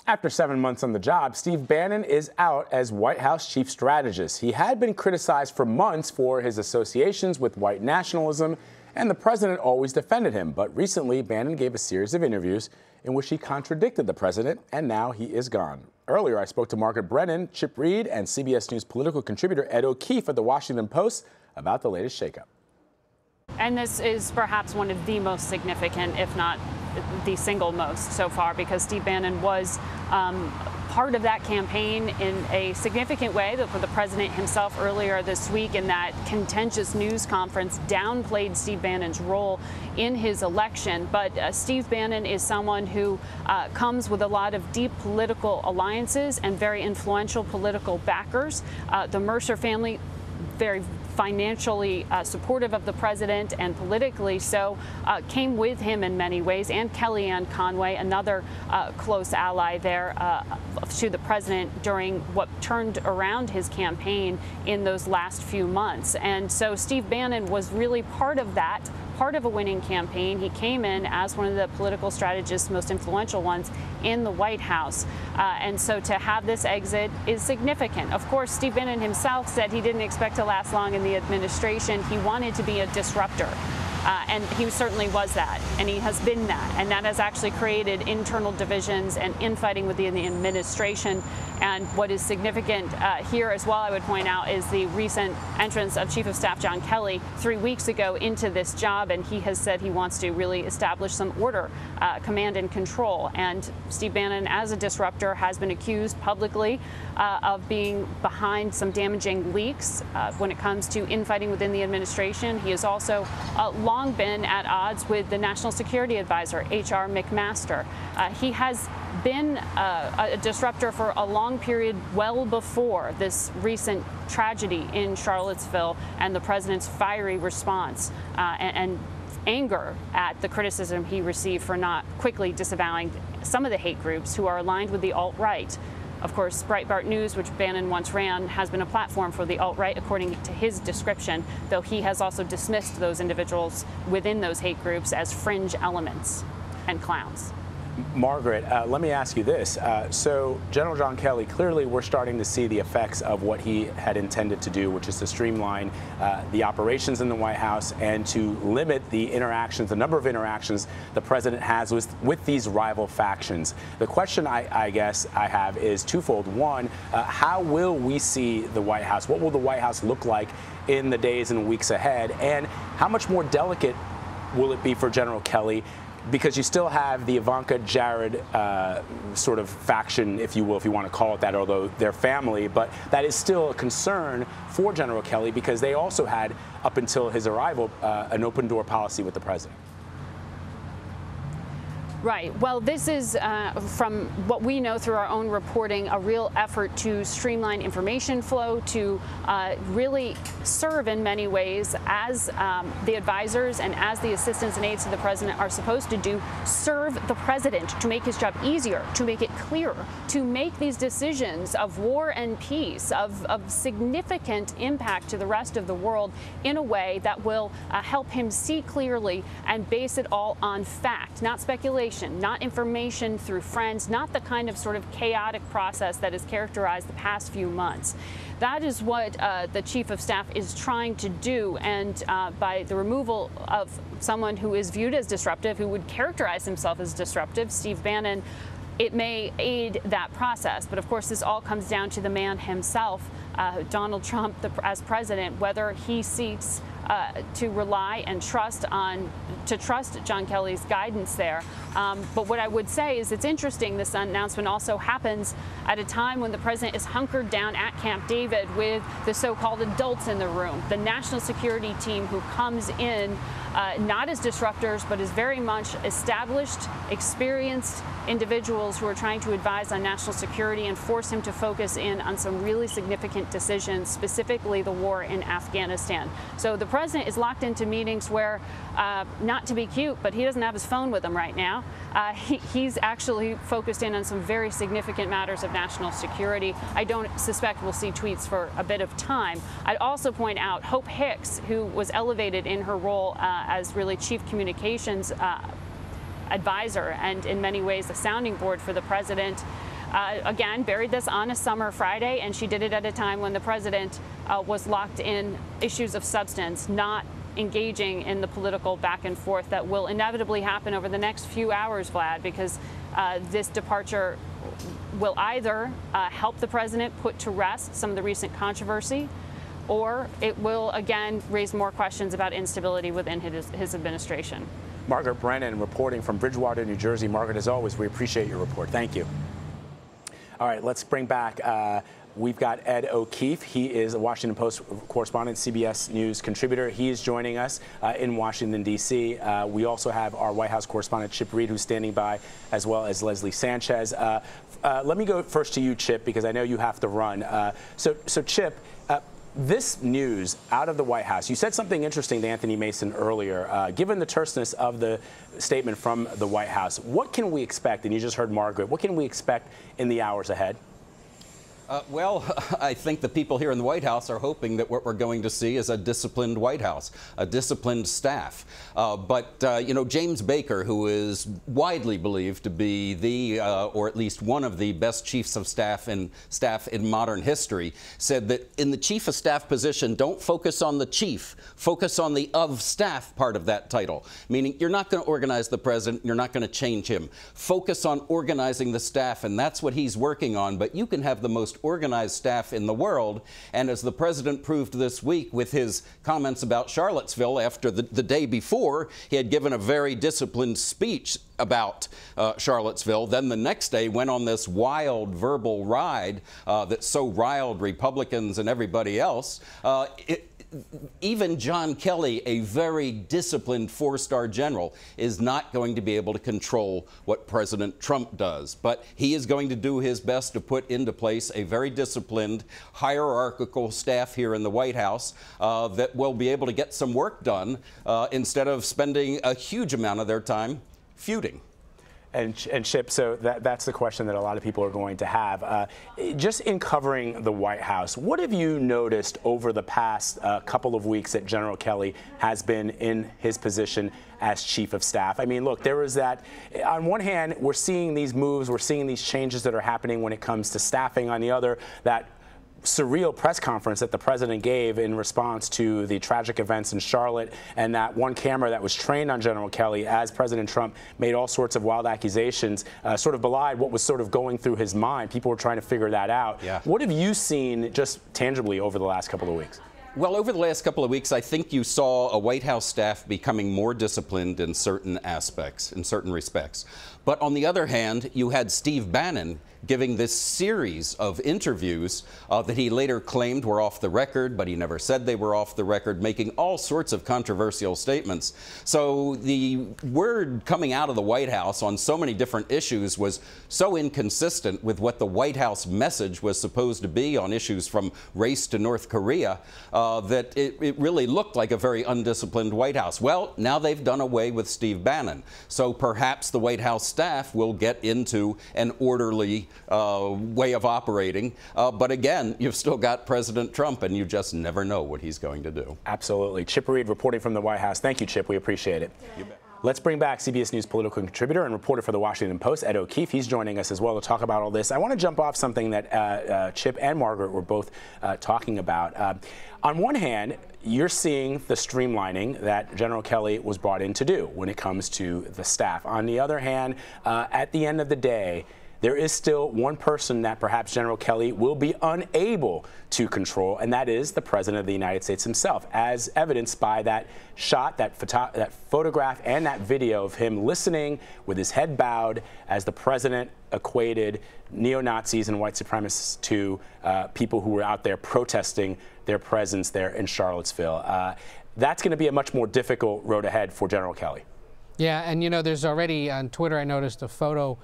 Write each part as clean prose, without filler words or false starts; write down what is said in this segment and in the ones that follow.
After 7 months on the job, Steve Bannon is out as White House chief strategist. He had been criticized for months for his associations with white nationalism, and the president always defended him. But recently, Bannon gave a series of interviews in which he contradicted the president, and now he is gone. Earlier, I spoke to Margaret Brennan, Chip Reid, and CBS News political contributor Ed O'Keefe at the Washington Post about the latest shakeup. And this is perhaps one of the most significant, if not the single most so far, because Steve Bannon was part of that campaign in a significant way. The president himself earlier this week in that contentious news conference downplayed Steve Bannon's role in his election. But Steve Bannon is someone who comes with a lot of deep political alliances and very influential political backers. The Mercer family, very financially supportive of the president and politically so, came with him in many ways, and Kellyanne Conway, another close ally there to the president during what turned around his campaign in those last few months. And so Steve Bannon was really part of that, part of a winning campaign. He came in as one of the political strategists, most influential ones in the White House. And so to have this exit is significant. Of course, Steve Bannon himself said he didn't expect to last long in the administration. He wanted to be a disruptor. And he certainly was that, and he has been that. And that has actually created internal divisions and infighting within the administration. And what is significant here as well, I would point out, is the recent entrance of Chief of Staff John Kelly 3 weeks ago into this job. And he has said he wants to really establish some order, command and control. And Steve Bannon, as a disruptor, has been accused publicly of being behind some damaging leaks when it comes to infighting within the administration. He has also long been at odds with the National Security Advisor, H.R. McMaster. He has been a disruptor for a long period, well before this recent tragedy in Charlottesville and the president's fiery response and anger at the criticism he received for not quickly disavowing some of the hate groups who are aligned with the alt-right. Of course, Breitbart News, which Bannon once ran, has been a platform for the alt-right, according to his description, though he has also dismissed those individuals within those hate groups as fringe elements and clowns. Margaret, let me ask you this. So General John Kelly, clearly we're starting to see the effects of what he had intended to do, which is to streamline the operations in the White House and to limit the interactions, the number of interactions the president has with these rival factions. The question I guess I have is twofold. One, how will we see the White House? What will the White House look like in the days and weeks ahead? And how much more delicate will it be for General Kelly? Because you still have the Ivanka Jared sort of faction, if you will, if you want to call it that, although they're family, but that is still a concern for General Kelly because they also had, up until his arrival, an open door policy with the president. Right. Well, this is, from what we know through our own reporting, a real effort to streamline information flow, to really serve in many ways as the advisors and as the assistants and aides to the president are supposed to do, serve the president to make his job easier, to make it clearer, to make these decisions of war and peace, of significant impact to the rest of the world in a way that will help him see clearly and base it all on fact, not speculation. Not information through friends, not the kind of sort of chaotic process that has characterized the past few months. That is what the chief of staff is trying to do, and by the removal of someone who is viewed as disruptive, who would characterize himself as disruptive, Steve Bannon, it may aid that process. But of course, this all comes down to the man himself, Donald Trump, as president, whether he seeks to rely and trust John Kelly's guidance there. But what I would say is it's interesting this announcement also happens at a time when the president is hunkered down at Camp David with the so-called adults in the room, the national security team who comes in not as disruptors, but as very much established, experienced individuals who are trying to advise on national security and force him to focus in on some really significant decisions, specifically the war in Afghanistan. So the president is locked into meetings where, not to be cute, but he doesn't have his phone with him right now. He's actually focused in on some very significant matters of national security. I don't suspect we'll see tweets for a bit of time. I'd also point out Hope Hicks, who was elevated in her role as really chief communications advisor and in many ways a sounding board for the president, again, buried this on a summer Friday, and she did it at a time when the president was locked in issues of substance, not engaging in the political back and forth that will inevitably happen over the next few hours, Vlad, because this departure will either help the president put to rest some of the recent controversy, or it will again raise more questions about instability within his administration. Margaret Brennan reporting from Bridgewater, New Jersey. Margaret, as always, we appreciate your report. Thank you. All right, let's bring back, we've got Ed O'Keefe. He is a Washington Post correspondent, CBS News contributor. He is joining us in Washington, D.C. We also have our White House correspondent, Chip Reid, who's standing by, as well as Leslie Sanchez. Let me go first to you, Chip, because I know you have to run. So Chip, this news out of the White House, you said something interesting to Anthony Mason earlier. Given the terseness of the statement from the White House, what can we expect? And you just heard Margaret. What can we expect in the hours ahead? Well, I think the people here in the White House are hoping that what we're going to see is a disciplined White House, a disciplined staff. You know, James Baker, who is widely believed to be the, or at least one of the best chiefs of staff in modern history, said that in the chief of staff position, don't focus on the chief, focus on the of staff part of that title. Meaning you're not going to organize the president, you're not going to change him. Focus on organizing the staff, and that's what he's working on. But you can have the most organized staff in the world, and as the president proved this week with his comments about Charlottesville after the day before, he had given a very disciplined speech about Charlottesville. Then the next day went on this wild verbal ride that so riled Republicans and everybody else. Even John Kelly, a very disciplined four-star general, is not going to be able to control what President Trump does. But he is going to do his best to put into place a very disciplined, hierarchical staff here in the White House that will be able to get some work done instead of spending a huge amount of their time feuding. And Chip, so that's the question that a lot of people are going to have. Just in covering the White House, what have you noticed over the past couple of weeks that General Kelly has been in his position as chief of staff? I mean, look, there is that, on one hand, we're seeing these moves, we're seeing these changes that are happening when it comes to staffing. On the other, that surreal press conference that the president gave in response to the tragic events in Charlotte, and that one camera that was trained on General Kelly as President Trump made all sorts of wild accusations, sort of belied what was sort of going through his mind. People were trying to figure that out. Yeah. What have you seen just tangibly over the last couple of weeks? Well, over the last couple of weeks, I think you saw a White House staff becoming more disciplined in certain aspects, in certain respects. But on the other hand, you had Steve Bannon giving this series of interviews that he later claimed were off the record, but he never said they were off the record, making all sorts of controversial statements. So the word coming out of the White House on so many different issues was so inconsistent with what the White House message was supposed to be on issues from race to North Korea that it really looked like a very undisciplined White House. Well, now they've done away with Steve Bannon. So perhaps the White House staff will get into an orderly way of operating. But again, you've still got President Trump, and you just never know what he's going to do. Absolutely. Chip Reid reporting from the White House. Thank you, Chip. We appreciate it. You bet. Let's bring back CBS News political contributor and reporter for the Washington Post, Ed O'Keefe. He's joining us as well to talk about all this. I want to jump off something that Chip and Margaret were both talking about. On one hand, you're seeing the streamlining that General Kelly was brought in to do when it comes to the staff. On the other hand, at the end of the day, there is still one person that perhaps General Kelly will be unable to control, and that is the President of the United States himself, as evidenced by that shot, that photograph, and that video of him listening with his head bowed as the President equated neo-Nazis and white supremacists to people who were out there protesting their presence there in Charlottesville. That's going to be a much more difficult road ahead for General Kelly. Yeah, and you know, there's already on Twitter, I noticed a photo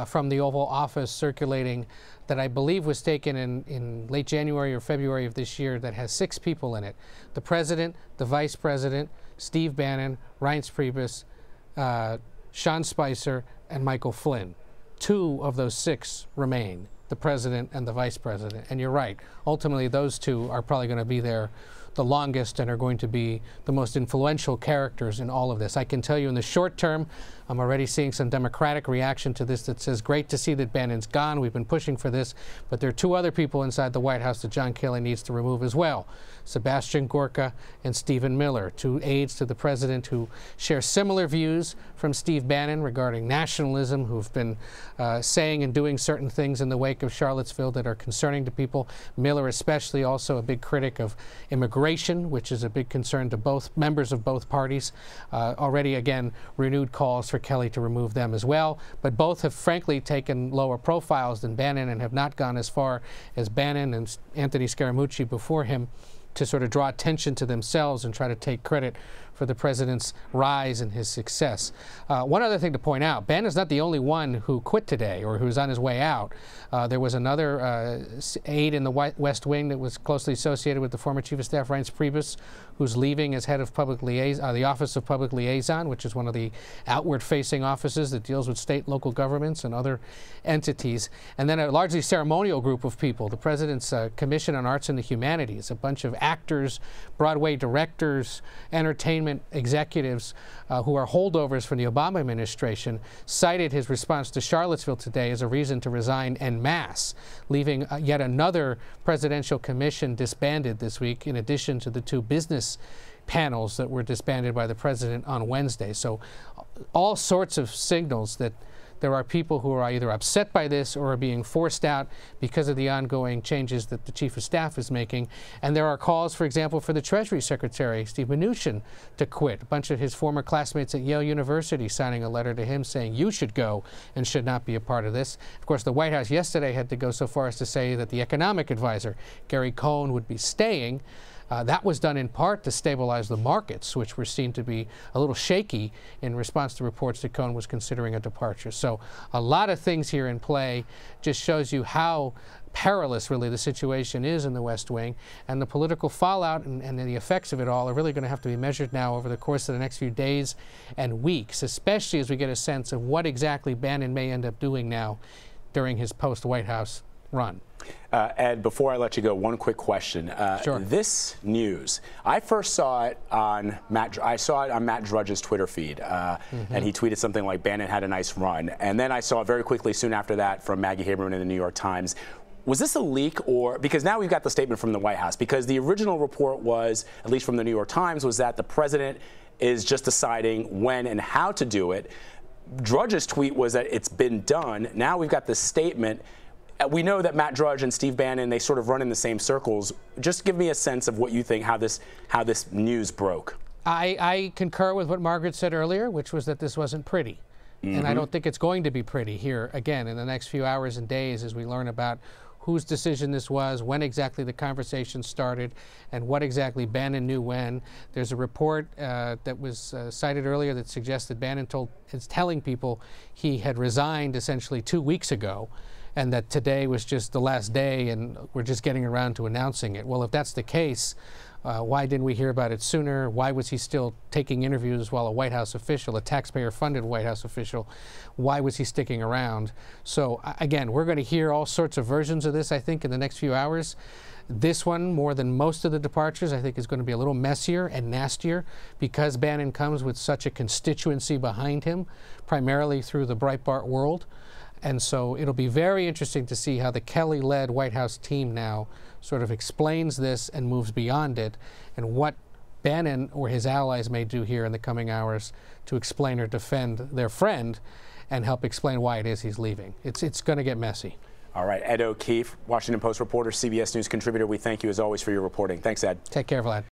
from the Oval Office circulating that I believe was taken in late January or February of this year that has 6 people in it. The President, the Vice President, Steve Bannon, Reince Priebus, Sean Spicer, and Michael Flynn. 2 of those 6 remain, the President and the Vice President. And you're right, ultimately those 2 are probably going to be there the longest and are going to be the most influential characters in all of this. I can tell you in the short term, I'm already seeing some Democratic reaction to this that says, great to see that Bannon's gone. We've been pushing for this. But there are two other people inside the White House that John Kelly needs to remove as well. Sebastian Gorka and Stephen Miller, two aides to the president who share similar views from Steve Bannon regarding nationalism, who've been saying and doing certain things in the wake of Charlottesville that are concerning to people. Miller especially also a big critic of immigration, which is a big concern to both members of both parties. Already, again, renewed calls for Kelly to remove them as well. But both have frankly taken lower profiles than Bannon and have not gone as far as Bannon and Anthony Scaramucci before him to sort of draw attention to themselves and try to take credit for the president's rise and his success. One other thing to point out, Bannon's not the only one who quit today or who's on his way out. There was another aide in the West Wing that was closely associated with the former Chief of Staff, Reince Priebus, who's leaving as head of public liaison, the Office of Public Liaison, which is one of the outward-facing offices that deals with state, local governments and other entities. And then a largely ceremonial group of people, the President's Commission on Arts and the Humanities, a bunch of actors, Broadway directors, entertainment executives who are holdovers from the Obama administration, cited his response to Charlottesville today as a reason to resign en masse, leaving yet another presidential commission disbanded this week, in addition to the two business panels that were disbanded by the president on Wednesday. So all sorts of signals that there are people who are either upset by this or are being forced out because of the ongoing changes that the Chief of Staff is making. And there are calls, for example, for the Treasury Secretary, Steve Mnuchin, to quit. A bunch of his former classmates at Yale University signing a letter to him saying, you should go and should not be a part of this. Of course, the White House yesterday had to go so far as to say that the economic advisor, Gary Cohn, would be staying. That was done in part to stabilize the markets, which were seen to be a little shaky in response to reports that Cohn was considering a departure. So a lot of things here in play. Just shows you how perilous really the situation is in the West Wing, and the political fallout and the effects of it all are really going to have to be measured now over the course of the next few days and weeks, especially as we get a sense of what exactly Bannon may end up doing now during his post-White House run. Ed, before I let you go, one quick question. Sure. This news, I first saw it on Matt Drudge's Twitter feed, and he tweeted something like Bannon had a nice run, and then I saw it very quickly soon after that from Maggie Haberman in the New York Times. Was this a leak, or because now we've got the statement from the White House? Because the original report was, at least from the New York Times, was that the president is just deciding when and how to do it. Drudge's tweet was that it's been done. Now we've got this statement. We know that Matt Drudge and Steve Bannon, they sort of run in the same circles. Just give me a sense of what you think, how this news broke. I concur with what Margaret said earlier, which was that this wasn't pretty. And I don't think it's going to be pretty here, again, in the next few hours and days as we learn about whose decision this was, when exactly the conversation started, and what exactly Bannon knew when. There's a report that was cited earlier that suggests that Bannon is telling people he had resigned essentially 2 weeks ago, and that today was just the last day and we're just getting around to announcing it. Well, if that's the case, why didn't we hear about it sooner? Why was he still taking interviews while a White House official, a taxpayer-funded White House official, why was he sticking around? So again, we're going to hear all sorts of versions of this, I think, in the next few hours. This one, more than most of the departures, I think is going to be a little messier and nastier because Bannon comes with such a constituency behind him, primarily through the Breitbart world. And so it'll be very interesting to see how the Kelly-led White House team now sort of explains this and moves beyond it, and what Bannon or his allies may do here in the coming hours to explain or defend their friend and help explain why it is he's leaving. It's going to get messy. All right, Ed O'Keefe, Washington Post reporter, CBS News contributor, we thank you as always for your reporting. Thanks, Ed. Take care, Vlad.